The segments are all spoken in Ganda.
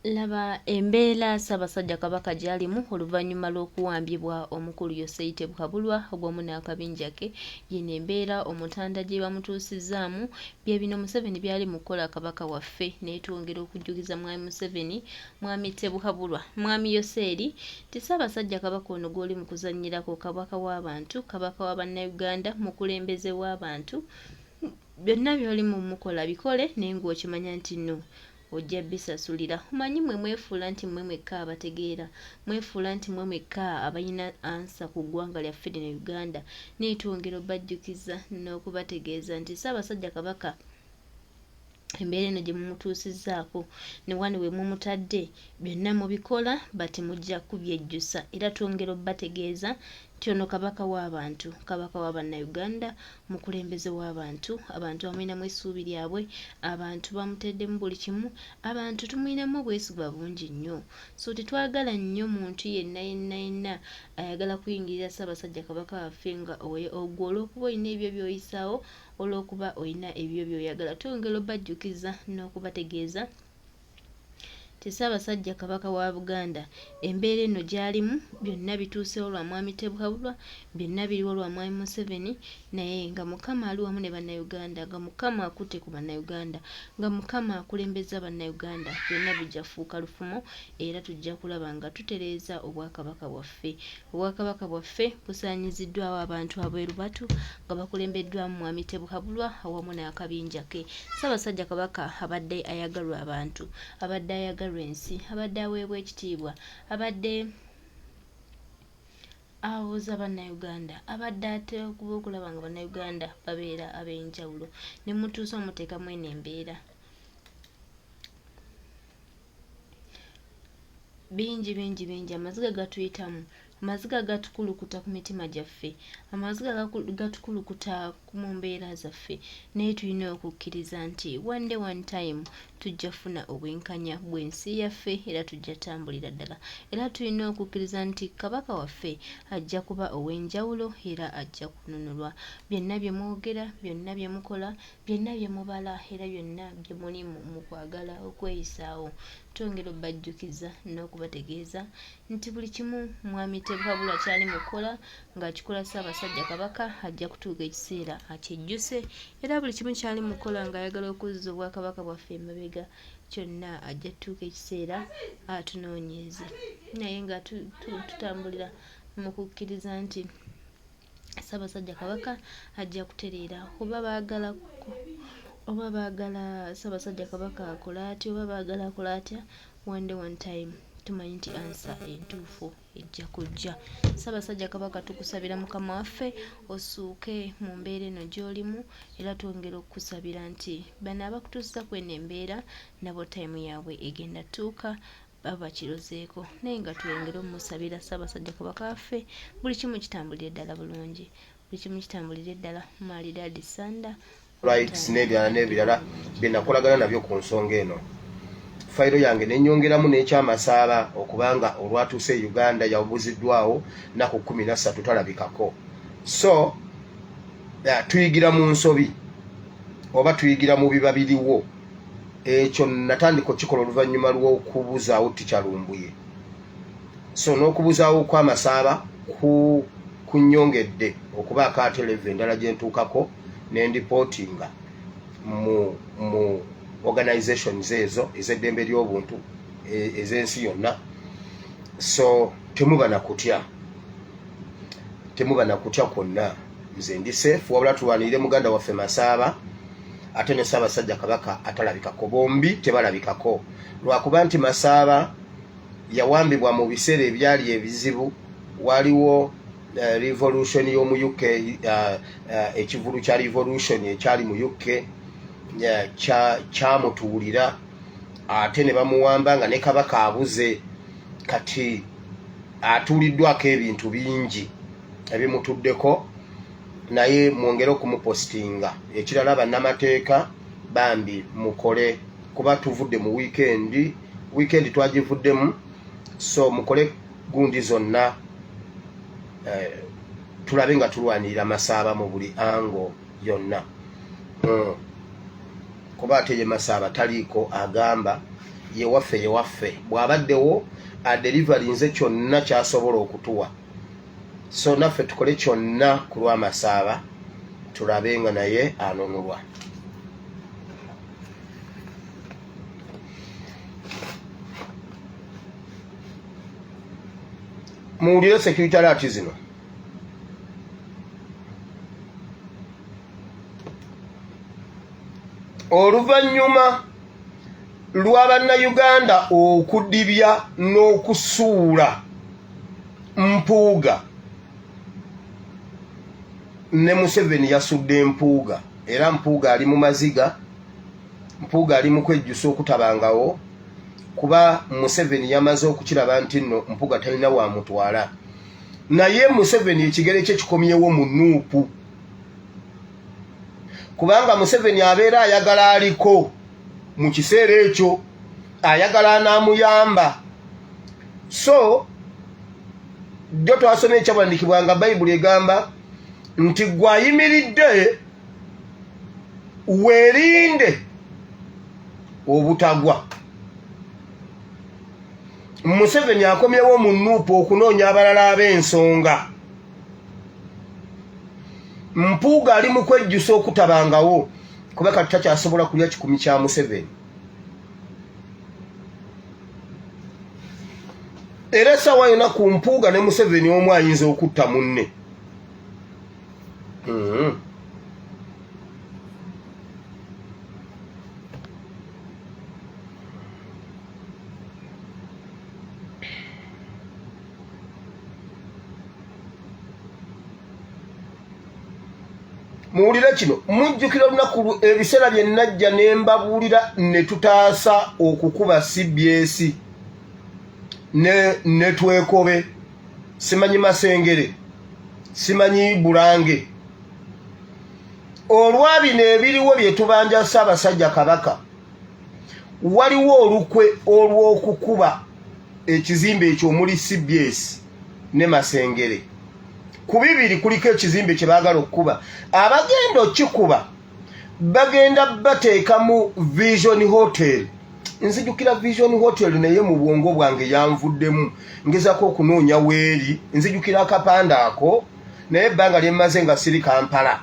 Laba embeera Ssaabasajja Kabaka gy'alimu oluvannyuma lw'okuwambibwa omukulu Yosei Buhabulwa obw'omu n'akabinja ke. Yino embeera Omutanda gye bamutuusizzaamu bye bino Museveni byali mu kukola Kabaka waffe, naye twongera okujjukiza Mwami Museveni, Mwami Buhabulwa, Mwami Yoseri ti Ssaabasajja Kabaka ono gw'oli mu kuzannyirako Kabaka w'abantu, Kabaka wa Bannayuganda, mukulembeze w'abantu. Byonna by'oli mu mukola bikole naye ng'okimanya nti nno ojja bisasulira. Omanyi mmwe mwefuula nti mmwe mwekka abategeera, mwefuula nti mmwe mwekka abalina ansa ku ggwanga lyaffe lino Uganda, naye twongera obbajjukiza n'okubategeeza nti Ssaabasajja Kabaka embeera eno gye mumutuusizzaako ne wano we mumutadde byonna mubikola bati mujja kubyejjusa, era twongera obbategeeza nti ono Kabaka w'abantu, Kabaka wa Bannayuganda, mukulembeze w'abantu, abantu bamulinamu essuubi lyabwe, abantu bamuteddemu buli kimu, abantu tumulinamu obwesigwa bungi nnyo. So tetwagala nnyo muntu yenna ayagala kuyingirira Ssaabasajja Kabaka waffe nga ogwo olw'okuba olina ebyo by'oyisaawo, olw'okuba olina ebyo by'oyagala. Twongera obbajjukiza n'okubategeeza ti Ssaabasajja Kabaka wa Buganda embeera eno gy'alimu byonna bituusewo lwa Mwami Buhabulwa, byonna biriwo lwa Mwami Museveni, naye nga Mukama ali wamu ne Bannayuganda, nga Mukama akutte ku Bannayuganda, nga Mukama akulembeza Bannayuganda, byonna bijja kufuuka lufumo era tujja kulaba nga tutereeza Obwakabaka bwaffe. Obwakabaka bwaffe busaanyiziddwawo abantu ab'erubatu nga bakulembeddwamu Mwami Buhabulwa awamu n'akabinja ke. Ssaabasajja Kabaka abadde ayagalwa abantu, abadde ayagalwa ensi, abadde aweebwa ekitiibwa, abadde abuuza Bannayuganda, abadde atera okuba okulaba nga Bannayuganda babeera ab'enjawulo, ne mutuusa omuteekamu eno embeera. Bingi amaziga gatuyitamu, amaziga gatukulukuta ku mitima gyaffe, amaziga gatukulukuta mu mbeera zaffe, naye tulina okukkiriza nti one time tujja kufuna obwenkanya bw'ensi yaffe era tujja tambulira ddala, era tulina okukkiriza nti Kabaka waffe ajja kuba ow'enjawulo era ajja kununulwa. Byonna bye mwogera, byonna bye mukola, byonna bye mubala era byonna bye muli mu kwagala okweyisaawo, twongera obbajjukiza n'okubategeeza nti buli kimu Mwami Buhabulwa kyali mu kukola ng'akikola Ssaabasajja Kabaka ajja kutuuka ekiseera akyejjuse, era buli kimu kyali mu kukola ng'ayagala okuzza Obwakabaka bwaffe emabega, kyonna ajja tutuuka ekiseera atunoonyeze, naye nga tutambulira mu kukkiriza nti Ssaabasajja Kabaka ajja kutereera. Oba baagala Ssaabasajja Kabaka akola atya, oba baagala akola atya, one time tumanyi nti ansa entuufu ejja kujja. Ssaabasajja Kabaka tukusabira Mukama waffe osuuke mu mbeera eno gy'olimu, era twongera okukusabira nti bano abakutuusiza ku eno embeera nabo time yaabwe egenda tuuka babakirozeeko, naye nga twongera omusabira Ssaabasajja Kabaka waffe buli kimu kitambulire ddala bulungi, buli kimu kitambulire ddala Maalidadi Sanda rights n'ebirala bye nakolagana nabyo ku nsonga eno. Fayiro yange nenyongeramu n'ekyamasaaba okubanga olwatuuse Uganda yabuziddwawo naku 13 talabikako. So tuyigira mu nsobi oba tuyigira mu biba biriwo, ekyo natandika okikola oluvannyuma lw'okubuzaawo tikyalumbuye. So n'okubuzaawo kw'amasaaba kunyongedde okuba akaateleve endala gye ntuukako n'endipotinga mu organizations ezo ez'eddembe ly'obuntu ez'ensi yonna. So temuba na kutya kwonna, nze ndi safe, wabula tulwanirire muganda waffe Masaaba ate ne Ssaabasajja Kabaka atalabikako, bombi tebalabikako lwakuba nti Masaaba yawambibwa mu biseera ebyali ebizibu. Waliwo revolution y'omu UK, ekivulu kya revolution ekyali mu UK kyamutuulira, ate ne bamuwamba nga ne Kabaka abuze, kati atuuliddwako ebintu bingi ebimutuddeko, naye mwongere okumupostinga. Ekirala bannamateeka bambi mukole, kuba tuvudde mu weekend twagivuddemu, so mukole gundi zonna tulabe nga tulwanirira Masaaba mu buli ango yonna. Kuba ate ye Masaaba taliiko agamba yewaffe bw'abaddewo adelivarinze kyonna kyasobola okutuwa. So naffe tukole kyonna ku lw'Amasaaba tulabe nga naye anunulwa. Muwulire security alert zino. Oluvannyuma lw'Abannayuganda okudibya n'okusuula Mpuuga, ne Museveni yasudde Mpuuga, era Mpuuga ali mu maziga, Mpuuga ali mu kwejjusa okutabangawo, kuba Museveni yamaze okukiraba nti nno Mpuuga talina wamutwala. Naye Museveni ekigere kye kikomyewo mu Nuupu, kubanga Museveni abeera ayagala aliko mu kiseera ekyo, ayagala anaamuyamba. So jjo twasomye ekyawandiikibwa nga Bayibuli egamba nti gwayimiridde weerinde obutagwa. Museveni akomyewo mu Nuupu okunoonya abalala ab'ensonga. Mpuuga ali mu kwejjusa okutabangawo, kuba kati takyasobola kulya kikumi kya Museveni. Era essaawa yonna ku Mpuuga ne Museveni omu ayinza okutta munne. Muwulire kino, mujjukira olunaku ebiseera bye najja ne mbabuulira ne tutaasa okukuba CBS ne Twekobe, simanyi Masengere, simanyi Bulange. Olwabino ebiriwo bye tubanja Ssaabasajja Kabaka, waliwo olukwe olw'okukuba ekizimbe ekyo omuli CBS ne Masengere. Ku bibiri kuliko ekizimbe kye baagala okukuba. Abagenda okikuba bagenda bateekamu Vision Hotel. Nzijukira Vision Hotel naye mu bwongo bwange yanvuddemu, ngezaako okunoonya weeri, nzijukira akapanda ako naye ebbanga lyemmaze nga siri Kampala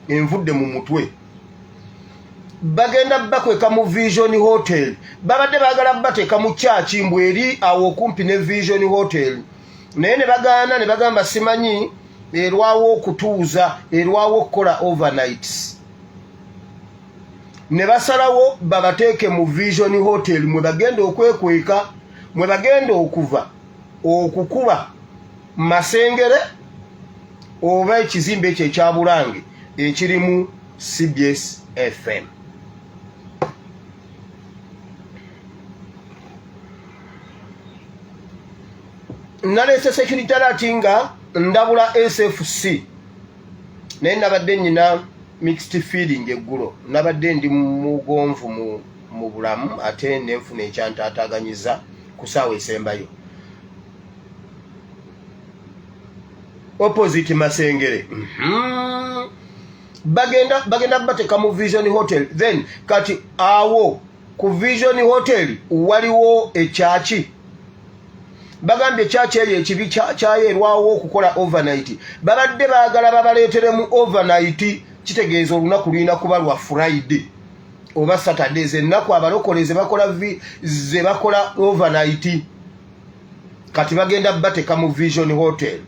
envudde mu mutwe. Bagenda bakweka mu Vision Hotel, babadde baagala bateeka mu kyaki mbweri awo okumpi ne Vision Hotel, naye ne bagaana ne bagamba simanyi erwawo okutuuza, erwawo okukola overnights. Ne basalawo babateeke mu Vision Hotel mwe bagenda okwekweka, mwe bagenda okuva okukuba Masengere oba ekizimbe ekyo ekya Bulange ekirimu CBS FM. Naleese security alert nga ndabula SFC naye nabadde nyina mixed feeling eggulo, nabadde ndi mugonvu mu bulamu ate nenfuna ekyantaataganyiza ku ssaawa esembayo. Opposite Masengere bagenda bateeka mu Vision Hotel, then kati awo ku Vision Hotel waliwo ekyaki. Bagambye ekyaki eyo ekibi kyayerwawo okukola overnight. Babadde baagala babaleeteremu overnight, kitegeeza olunaku lulina kuba lwa Friday oba Saturday, ennaku abalokole ze bakola overnight. Kati bagenda bateeka mu Vision Hotel.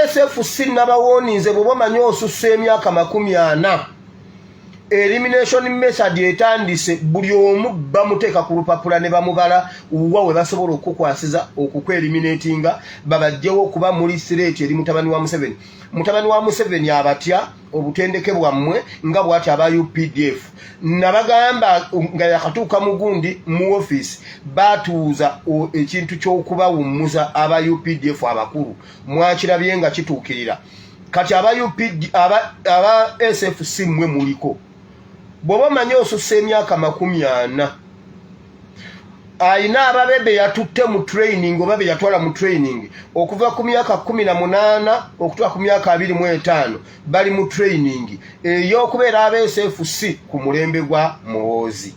SFC nabawoninze bwe bamanyi osussa emyaka 40, elimination method etandise, buli omu bamuteeka ku lupapula ne bamubala wa we basobola okukwasiza okukweliminatinga babajjewo okuba muri sireti eri mutabani wa Museveni. Mutabani wa Museveni abatya obutendeke bwammwe nga bwati aba UPDF. Nabagamba nga yakatuuka mugundi mu office batuuza ekintu ky'okubawummuza aba UPDF abakulu, mwakirabye nga kituukirira. Kati aba SFC mwe muliko bw'oba manyi osussa emyaka 40, ayina ababebe yatutte mu training oba be yatwala mu training okuva ku myaka 18 okutuuka ku myaka 25 bali mu training ey'okubeera aba SFC ku mulembe gwa Muhoozi.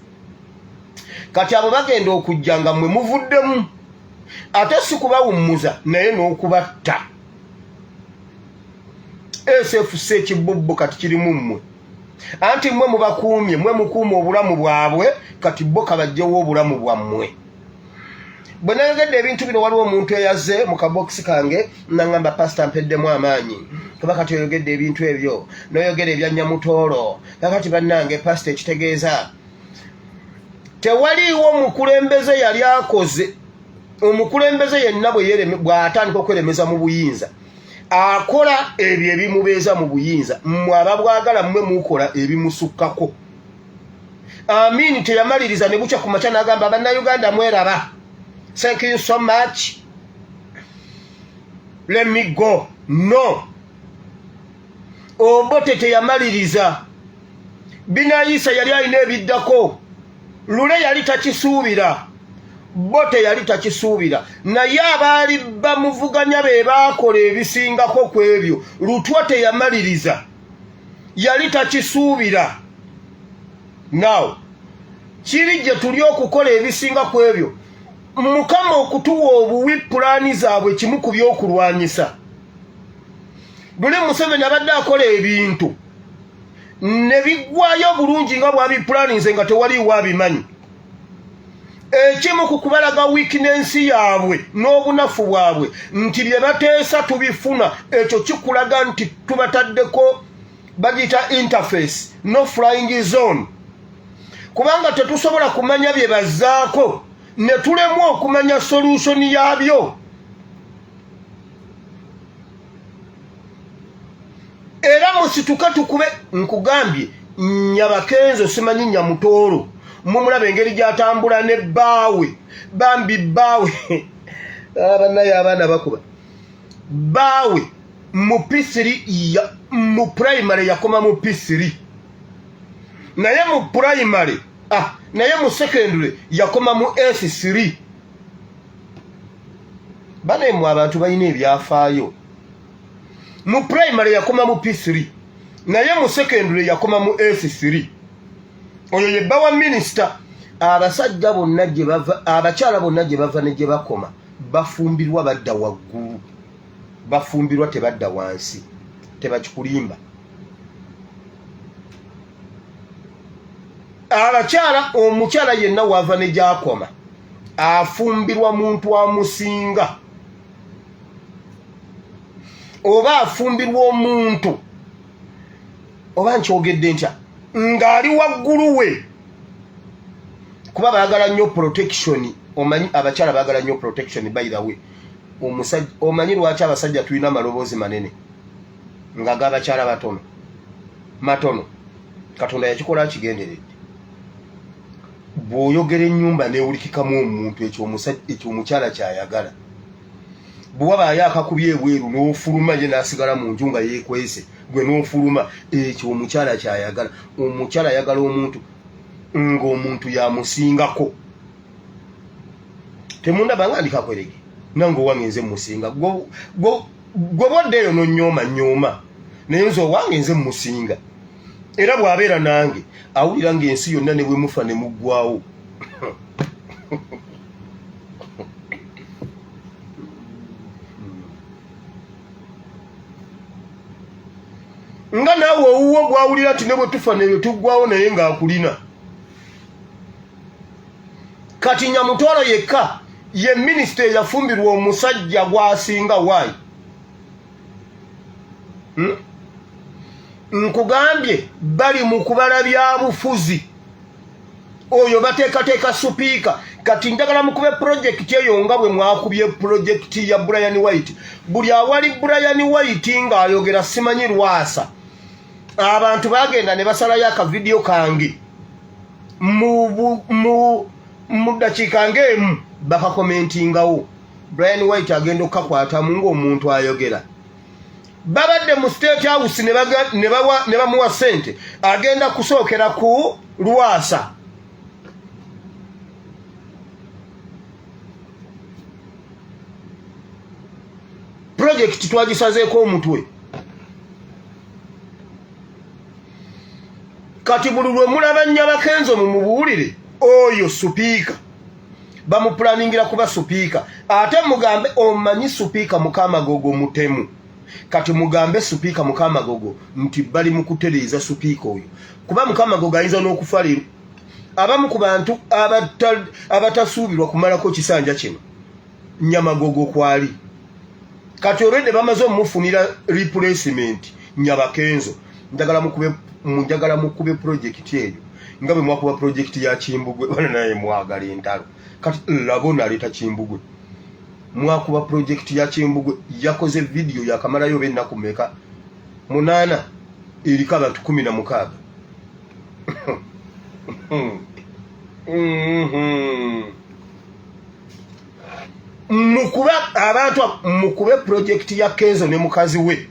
kati abo bagenda okujjanga mmwe muvuddemu ate si kubawummuza naye n'okubatta SFC ekibubbu kati kirimu mmwe anti mmwe mubakuumye mmwe mukuuma obulamu bwabwe kati bo kabajjewo obulamu bwammwe bwe nayogedde ebintu bino waliwo omuntu eyaze mu kabokisi kange nangamba pasita mpeddemu amaanyi kuba kati oyogedde ebintu ebyo noyogera ebya Nyamutoolo kakati bannange pasita ekitegeeza tewaliiwo mukulembeze yali akoze omukulembeze yenna bw'atandika okweremeza mu buyinza akola ebyo ebimubeeza mu buyinza mmwe ababwagala mmwe mukola ebimusukkako Amini teyamaliriza ne bukya ku makya n'agamba bannayuganda mweraba thank you so much let me go no Obote teyamaliriza Binayisa yali alina ebiddako Lule yali takisuubira Bote yali takisuubira naye abaali bamuvuganya be baakola ebisingako ku ebyo Lutwa teyamaliriza yali takisuubira now kiri gye tuli okukola ebisinga ku ebyo Mukama okutuwa obuwi pulaani zaabwe kimu ku by'okulwanyisa Lule Museveni abadde akola ebintu ne biggwayo bulungi nga bw'abipulaaninze nga tewaliiwo abimanyi ekimu ku kubalaga weakness yaabwe n'obunafu bwabwe nti bye bateesa tubifuna ekyo kikulaga nti tubataddeko bagita interface no flying zone kubanga tetusobola kumanya bye bazzaako ne tulemu okumanya solution yaabyo era musituka tukube nkugambye Nyabakenzo simanyi Nyamutoolo mumulaba engeri gy'atambula ne bbaawe bambi bbaawe abanaye abaana bakuba bbaawe mu P3 mu primary yakoma mu P3 naye mu primary naye mu secondary yakoma mu S3 bane mu abantu balina ebyafaayo mu primary yakoma mu P3 naye mu secondary yakoma mu S3 oyo ye bawa minister abasajja bonna gye bava abakyala bonna gye bava ne gye bakoma bafumbirwa badda waggulu bafumbirwa tebadda wansi tebakikulimba abakyala omukyala yenna wava ne gyakoma afumbirwa muntu amusinga oba afumbirwa omuntu oba nkyogedde ntya ng'ali waggulu we kuba baagala nnyo protection omanyi abakyala baagala nnyo protection by the way omusajja omanyi lwaki abasajja tulina amaloboozi manene nga g'abakyala matono Katonda yakikola akigenderedde bw'oyogera ennyumba neewulikikamu omuntu ekyo omukyala kyayagala bwe waba yakakubye ebweru n'ofuluma ye n'asigala mu nju nga yeekwese gwe n'ofuluma ekyo omukyala kyayagala omukyala ayagala omuntu ng'omuntu yamusingako temundaba nga ndikakwerege nange owange nze musinga gwe boddeeyo n'onnyooma naye nze owange nze musinga era bw'abeera nange awulira ng'ensi yonna ne bwe mufa ne muggwawo nga naawe owuwo gwawulira ati ne bwe tufa ne tuggwawo naye ng'akulina kati Nyamutoolo yekka ye minisita eyafumbirwa omusajja gwasinga waayi nkugambye bali mu kubala bya bufuzi oyo bateekateeka supiika kati njagala mukube pulojekiti eyo nga bwe mwakubye pulojekiti ya Brian White buli awali Brian White ng'ayogera simanyi lwasa abantu bagenda ne basalayo akavidiyo kange mu dakiika ng'emu bakakomentingawo Brian White agenda okukakwatamu ng'omuntu ayogera babadde mu State House ne bamuwa ssente agenda kusookera ku lwasa project twagisazeeko omutwe kati buli lwe mulaba Nyabakenzo mumubuulire oyo supiika bamupulaningira kuba supiika ate mugambe omanyi supiika Mukamagogo mutemu kati mugambe supiika Mukamagogo nti bali mukutereeza supiika oyo kuba Mukamagogo ayinza n'okufa leero abamu ku bantu abatasuubirwa kumalako kisanja kino Nyamagogo kwali kati olwedde bamaze omufunira replacement Nyabakenzo njagala mukube project eyo nga bwe mwakuba project ya Kimbugwe bana naye mwagala entalo kati labona aleta Kimbugwe mwakuba project ya Kimbugwe yakoze video yakamalayo bennaku meka 8 eriko abantu 16 mukuba abantu mukube project ya Kenzo ne mukazi we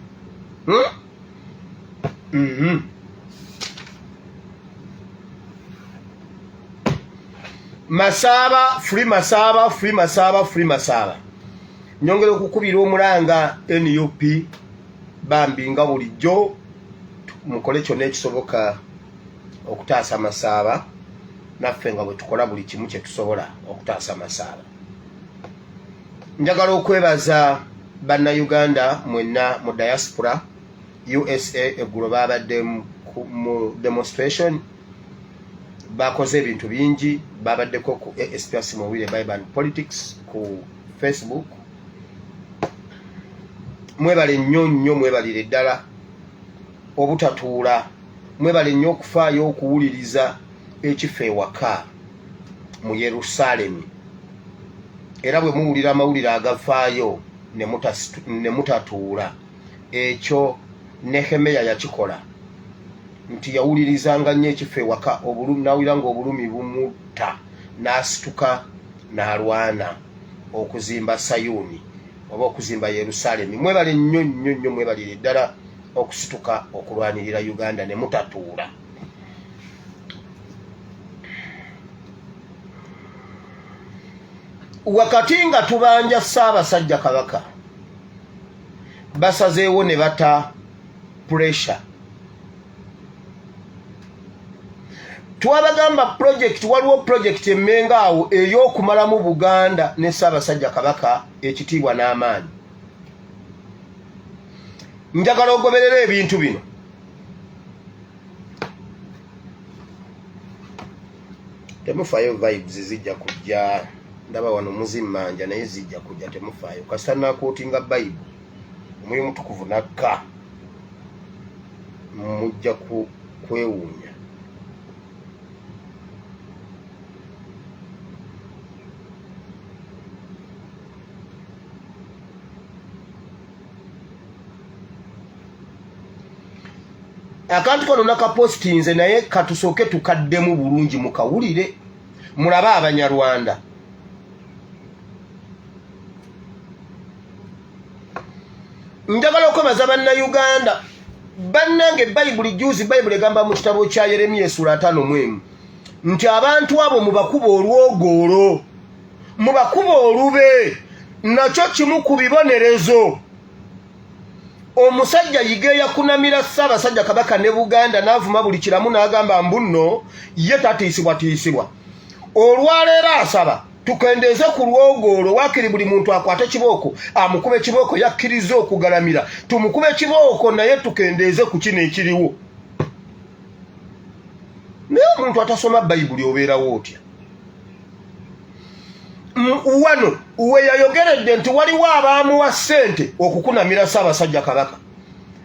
Masaba free Masaba nyongere okukubira omulanga NUP bambi nga bulijjo mukole kyonna ekisoboka okutaasa Masaba naffe nga bwe tukola buli kimu kye tusobola okutaasa Masaba. Njagala okwebaza bannayuganda mwenna mu diaspora USA eggulo babadde mu demonstration bakoze ebintu bingi babaddeko ku ASPS Mowire Bible and Politics ku Facebook mwebale nnyo mwebalire ddala obutatuula mwebale nnyo okufaayo okuwuliriza ekifo ewaka mu Yerusalemu era bwe muwulira amawulire agafaayo ne mutatuula ekyo Nehemiya yakikola nti yawulirizanga nnyo ekifo ewaka nawulira nga obulumi bumuta n'asituka n'alwana okuzimba Sayuni oba okuzimba Yerusalemu mwebale nnyo mwebalire ddala okusituka okulwanirira Uganda ne mutatuula. Wakati nga tubanja Ssaabasajja Kabaka basazeewo ne bata pressure twabagamba project waliwo project emmenga ey'okumalamu Buganda ne Ssaabasajja Kabaka ekitiibwa n'amaanyi. Njagala ogoberera ebintu bino temufaayo vibes zijja kujja ndaba wano muzimmanja naye zijja kujja temufaayo kasita nakootinga Bible omwoyo mutukuvu nakka mujja kwewuunya. Akantu kano nakapostinze naye katusooke tukaddemu bulungi mukawulire mulabe Abanyarwanda. Njagala okwebaza bannayuganda bannange Bayibuli juzi Bayibuli egamba mu kitabo kya Yeremiya essula 5 nti abantu abo mubakuba olwogoolo mubakuba olube nakyo kimu ku bibonerezo. Omusajja yigeya kunamira Ssaabasajja Kabaka ne Buganda n'avuma buli kiramu n'agamba mbunno ye tatiisibwa olwaleero asaba tukendeeze ku lwogoolo wakiri buli muntu akwate kibooko amukube kibooko yakkiriza okugalamira tumukube kibooko naye tukendeeze ku kino ekiriwo. Naye omuntu atasoma Bayibuli obeerawo otya? Wano uwe yayogeredde nti waliwo abaamuwa ssente okukunamira Ssaabasajja Kabaka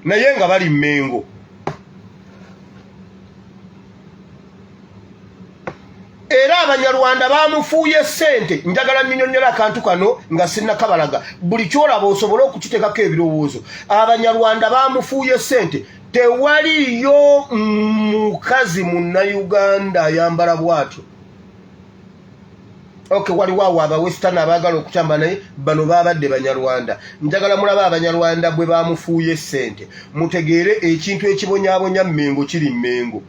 naye nga bali Mmengo. Era Abanyarwanda bamufuuye ssente. Njagala nnyonnyola akantu kano nga sinnakabalaga buli kyolaba osobole okukiteekako ebirowoozo. Abanyarwanda bamufuuye ssente. Tewaliyo mukazi Munnayuganda ayambala bw'atyo. Okay, waliwo awo abawestern abaagala okutamba naye bano baabadde Banyarwanda. Njagala mulaba Abanyarwanda bwe bamufuuye ssente mutegeere ekintu ekibonyaabonya Mmengo kiri Mmengo.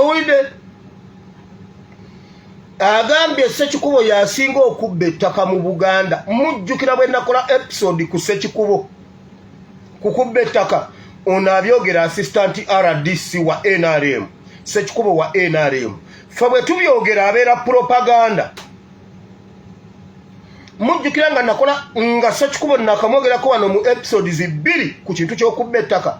owulidde agambye Ssekikubo yasinga okubba ettaka mu Buganda. Mujjukira bwe nakola episode ku Ssekikubo ku kubba ettaka, ono abyogera assistant RDC wa NRM, Ssekikubo wa NRM. Ffe bwe tubyogera abeera propaganda. Mujjukira nga nakola nga Ssekikubo nakamwogerako wano mu episodes 2 ku kintu ky'okubba ettaka.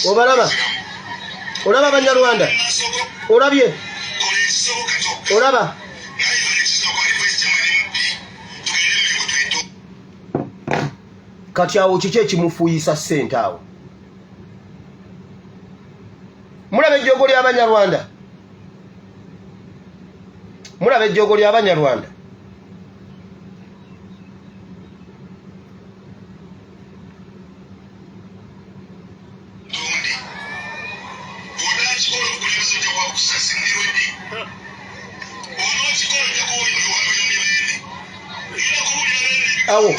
Obalaba Banyarwanda, olabye, olaba. Kati awo kiki ekimufuuyisa ssente awo? Mulaba ejjoogo ly'Abanyarwanda, mulaba ejjoogo ly'Abanyarwanda. Awo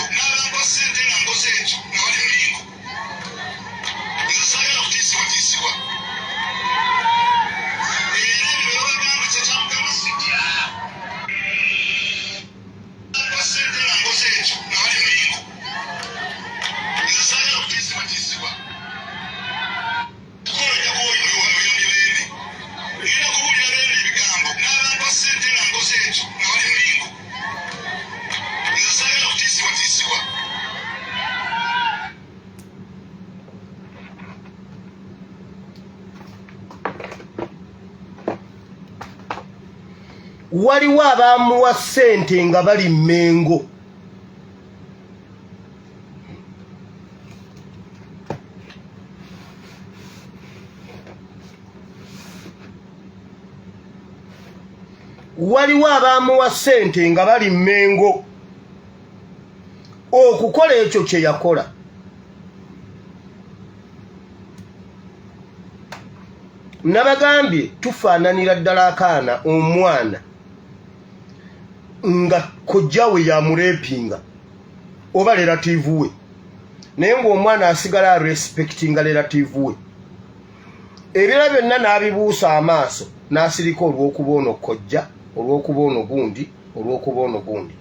waliwo abaamuwa ssente nga bali Mmengo. Waliwo abaamuwa ssente nga bali Mmengo okukola ekyo kye yakola. Nabagambye tufaananira ddala akaana omwana nga kojjawe yamurepinga oba relative we, naye ng'omwana asigala respectinga relative we. Ebira byonna n'abibuusa amaaso n'asirika olw'okuba ono kojja, olw'okuba ono gundi, olw'okuba ono gundi.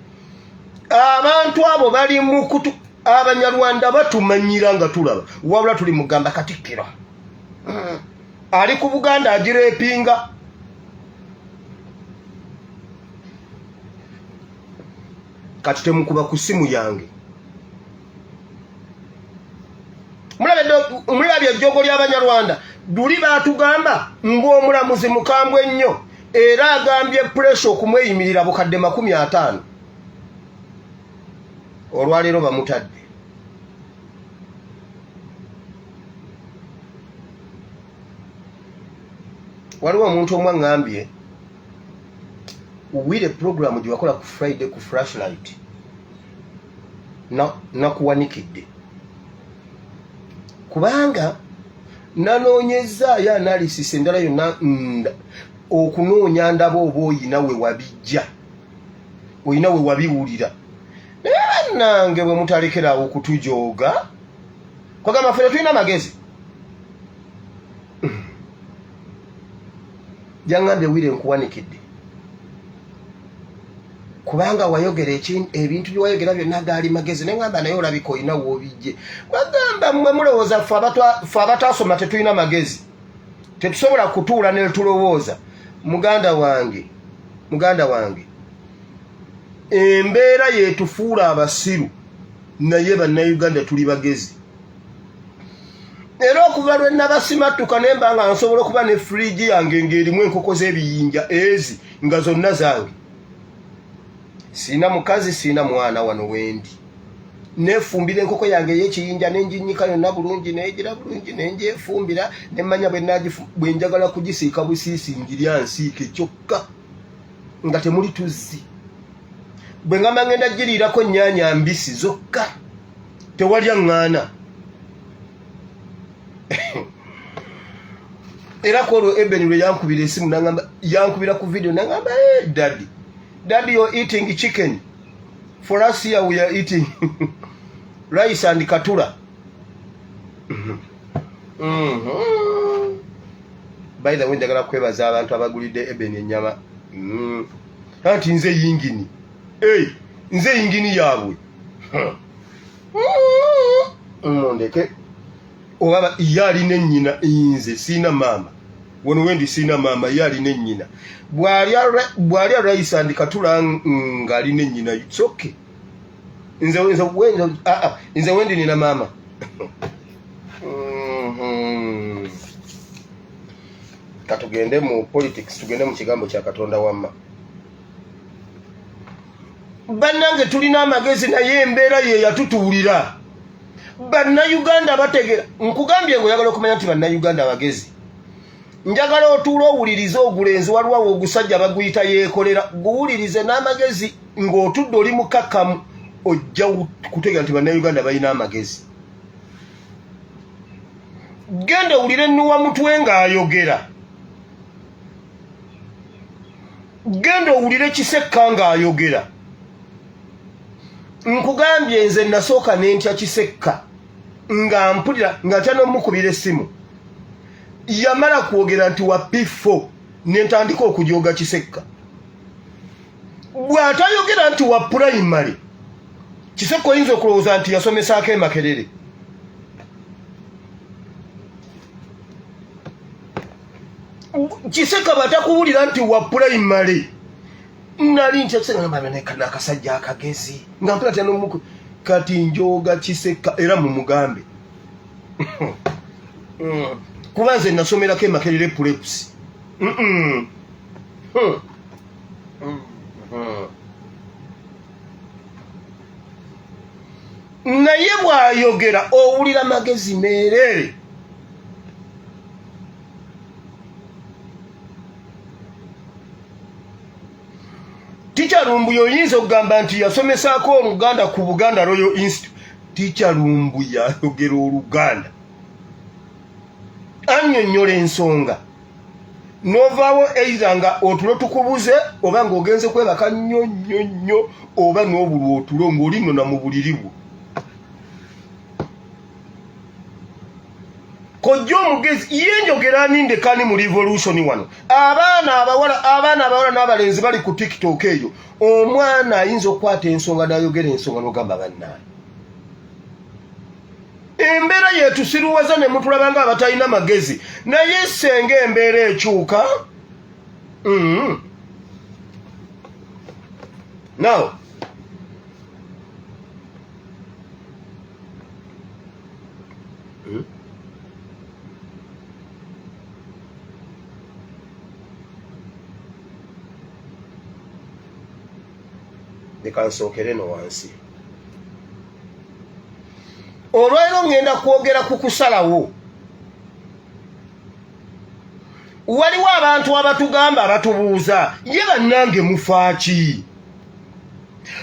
Abantu abo bali mu kutu, Abanyarwanda batumanyira nga tulaba, wabula tuli mugamba Katikkiro ali ku Buganda agirepinga. Kati temukuba ku simu yange. Mulabye ejjoogo ly'Abanyarwanda duli baatugamba ng'omulamuzi mukambwe ennyo era agambye pressure okumweyimirira bukadde 50. Olwaleero bamutadde. Waliwo omuntu omwe ngambye uwire program gye wakola ku Friday ku Flashlight nakuwanikidde kubanga nanoonyezaayo analysis endala yonna okunoonya ndaba oba oyina we wabijja, oyina we wabiwulira. Naye nange bwe mutalekerawo okutujooga kwagamba ffe tulina amagezi. Jangambye wire nkuwanikidde kubanga wayogera ebintu bye wayogera byonna gaali magezi. Ne ngamba naye olabika oyina woobijje. Wagamba mmwe mulowooza ffe abataasoma tetulina magezi, tetusobola kutuula ne tulowooza. Muganda wange embeera yeetufuula abasiru, naye bannayuganda tuli bagezi. Era okuva lwe nabasimatuka ne mba nga nsobola okuba ne fridge yange ng'erimu enkoko z'ebiyinja ezi nga zonna zange. Sina mukazi, sina mwana wano wendi. nefumbira enkoko yange y'ekiyinja nenjinyika yonna bulungi negira bulungi nenjefumbira nemmanya bwe njagala kugisiika busiisi ngirya nsiike kyokka nga temuli tuzzi. Bwe ngamba ngenda giriirako nnyaanya mbisi zokka tewalya ŋŋaana. Era kwolwo Eben lwe yankubira esimu nangamba, yankubira ku video nangamba, hey, daddy you're eating chicken. For us here we are eating rice and katula. By the way, njagala kwebaza abantu abagulidde Eben ennyama. Anti nze yingini. Hey, nze yingini yaabwe. Mondeke. Oba yali nennyina nze sina mama. Wono wendi sina mama yali nennyina. Bwalya rice and katula ngali nennyina. It's okay. Nze wendi nina mama. Katugende mu politics, tugende mu kigambo kya Katonda wamma. Bannange tulina amagezi naye embeera ye yatutuulira. Bannayuganda bategera. Nkugambye ngoyagala okumanya nti bannayuganda abagezi. Njagala otuula owulirize ogulenzi waliwo ogusajja baguyita yeekolera. Guwulirize n'amagezi ng'otudde oli mukakkamu ojja kutegera nti bannayuganda balina amagezi. Genda owulire Nnuwa Mutwe ng'ayogera. Genda owulire Kisekka ng'ayogera. Nkugambye nze nasooka n'entya Kisekka nga mpulira nga tanomukubira essimu. Yamala kwogera nti wa P4 n'entandika okujooga Kisekka. Bw'atayogera nti wa primary, Kisekka oyinza okulowooza nti yasomesaako e Makerere. Kisekka batakuwulira nti wa primary. Nali nkyakisanga nambamenekana akasajja akagezi. Nga mpula tya n'omuku kati njooga Kisekka era mu mugambe. Kuba nze nasomerako e Makerere Preps. Naye bw'ayogera owulira magezi meerere. Teacher Lumbuye oyinza okugamba nti yasomesaako Oluganda ku Buganda Royal Institute. Teacher Lumbuye ayogera Oluganda. Annyonnyola ensonga. N'ovaawo either nga otulo tukubuze oba ng'ogenze kwebaka nnyo oba n'obulwa otulo ng'oli nno na mu buliri bwo. Kojja omugezi ye njogera nindekani mu revolution wano. Abaana abawala n'abalenzi bali ku TikTok eyo. Omwana ayinza okukwata ensonga n'ayogera ensonga n'ogamba bannaye. Embeera yetusiruwaza ne mutulabanga abatalina magezi. Naye senga embeera ekyuka. Now, nsookere no wansi. Olwaleero ngenda kwogera ku kusalawo. Waliwo abantu abatugamba abatubuuza, ye bannange mufa ki?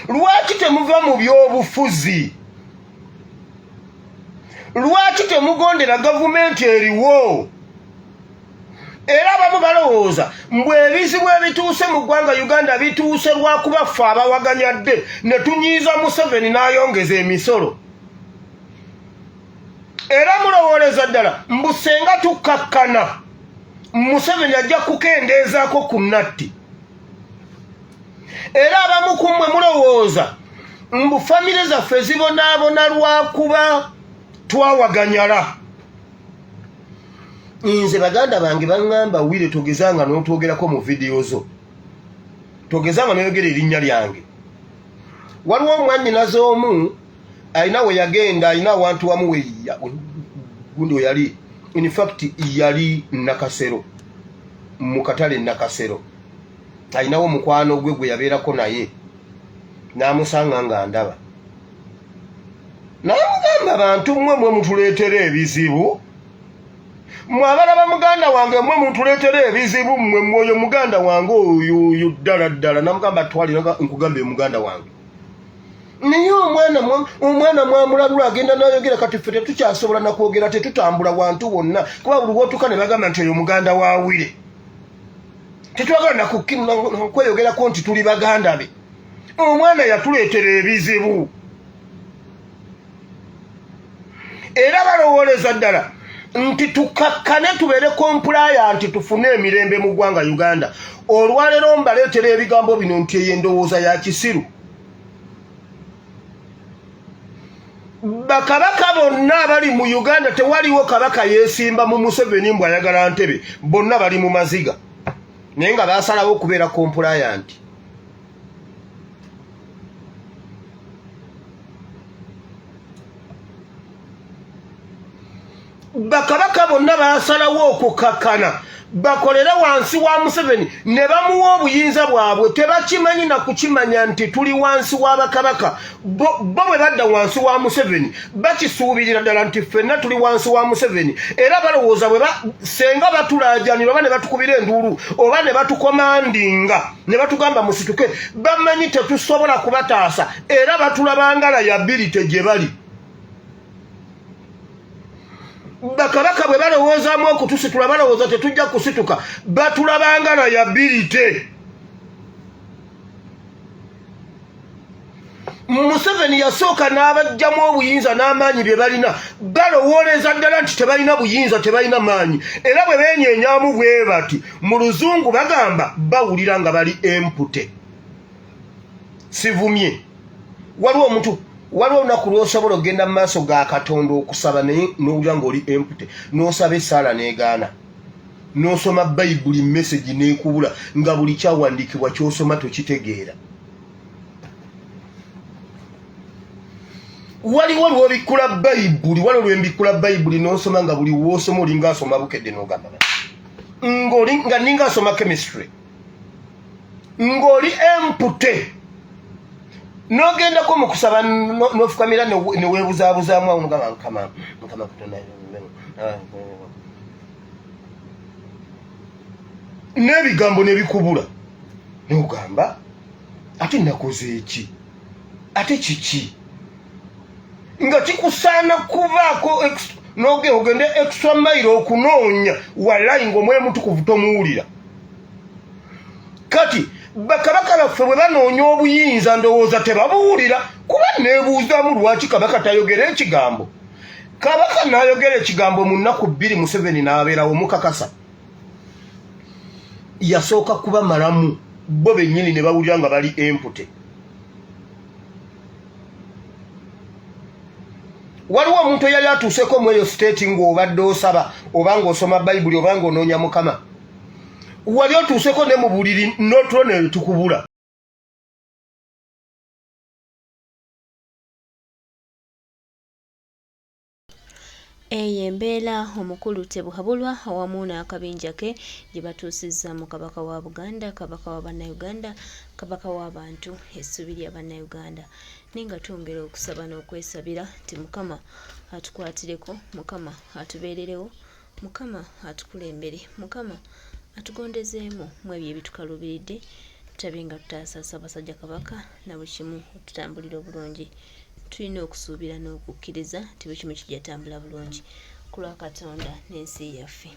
Lwaki temuva mu by'obufuzi? Lwaki temugondera gavumenti eriwo? Era abamu balowooza mbwe ebizibu ebituuse mu ggwanga Uganda bituuse lwakuba ffe abawaganyadde ne tunyiiza Museveni n'ayongeza emisolo. Era mulowooleza ddala mbu senga tukkakkana Museveni ajja kukendeezaako ku nnatti. Era abamu ku mmwe mulowooza mbu famire zaffe zibonaabona lwakuba twawaganyala. Nze baganda bange baŋŋamba wire togezanga n'otwogerako mu vidiyo zo. Togezanga n'oyogera erinnya lyange. Waliwo omwannyinaze omu alina we yagenda alina awantu wamu gundi we yali. In fact yali Nakasero. Mu katale Nakasero. Alinawo mukwano gwe gwe yabeerako naye. N'amusanga nga ndaba. naye mugamba abantu mmwe mutuleetera ebizibu mwabalaba muganda wange mmwe mutuleetera ebizibu mmwe mwoyo muganda wange oyo ddala namugamba twalira nkugambe muganda wange naye omwana mwamulabula agenda nayogera kati ffe tetukyasobola nakwogera tetutambula wantu wonna kuba buli wotuka ne bagamba nti oyo muganda waawire tetwagala nakweyogerako nti tuli baganda be omwana yatuleetera ebizibu era balowooleza ddala nti tukakkane tubeere compliant tufune emirembe mu ggwanga Uganda olwaleero mbaleetera ebigambo bino nti eyo endowooza ya kisiru bakabaka bonna abali mu Uganda tewaliwo kabaka yeesimba mu Museveni mbw ayagala Ntebe bonna bali mu maziga naye nga baasalawo okubeera compliant bakabaka bonna baasalawo okukakkana bakolera wansi wa Museveni ne bamuwa obuyinza bwabwe tebakimanyi na kukimanya nti tuli wansi w'abakabaka bo bwe badda wansi wa Museveni bakisuubirira ddala nti ffenna tuli wansi wa Museveni era balowooza bwe senga batulaajanira oba ne batukubira enduulu oba ne batukomandinga ne batugamba musituke bamanyi tetusobola kubataasa era batulabanga layability gye bali bakabaka bwe balowoozaamu okutusitula balowooza tetujja kusituka batulabanga layability Museveni yasooka n'abajjamu obuyinza n'amaanyi bye balina balowooleza ddala nti tebalina buyinza tebalina maanyi era bwe beenyenyaamu bwe bati mu luzungu bagamba bawulira nga bali empute sivumye waliwo olunaku lw'osobola okgenda mu maaso ga Katonda okusaba naye n'owulira ng'oli empute n'osaba essaala n'egaana n'osoma bayibuli message n'ekubula nga buli kyawandiikibwa ky'osoma tokitegeera waliwo lw'obikkula bayibuli waliwo lwembikkula bayibuli n'osoma nga buli w'osoma olinga asoma bukedde n'ogamba nga ninga asoma chemistry ng'oli empute n'ogendako mu kusaba n'ofukamira ne weebuzaabuzaamu awo nogamba nkama Katonda n'ebigambo ne bikubula n'ogamba ate nakoze eki ate kiki nga kikusaana kubaako ogende extra mile okunoonya walayi ng'omwemutukuvu tomuwulira kati bakabaka baffe bwe banoonya obuyinza ndowooza tebabuwulira kuba neebuuzaamu lwaki kabaka tayogera ekigambo kabaka n'ayogera ekigambo mu nnaku 2 Museveni n'abeerawo mukakasa yasooka kuba malamu bo bennyini ne bawulira nga bali empute waliwo omuntu eyali atuuseeko mu eyo state ng'obadde osaba oba ng'osoma bayibuli oba ng'onoonya mukama wali otuuseko ne mu buliri n'otulo ne tukubula eyo embeera omukulu Tebuhabulwa awamu n'akabinja ke gye batuusizza mu kabaka wa Buganda kabaka wa bannayuganda kabaka w'abantu essuubi lya bannayuganda ninga twongera okusaba n'okwesabira nti Mukama atukwatireko Mukama atubeererewo Mukama atukulembere Mukama atugondezeemu mu ebyo ebitukaluubiridde tutabe nga tutaasasa basajja kabaka na buli kimu tutambulira obulungi tulina okusuubira n'okukkiriza nti buli kimu kijja tambula bulungi ku lwa Katonda n'ensi yaffe.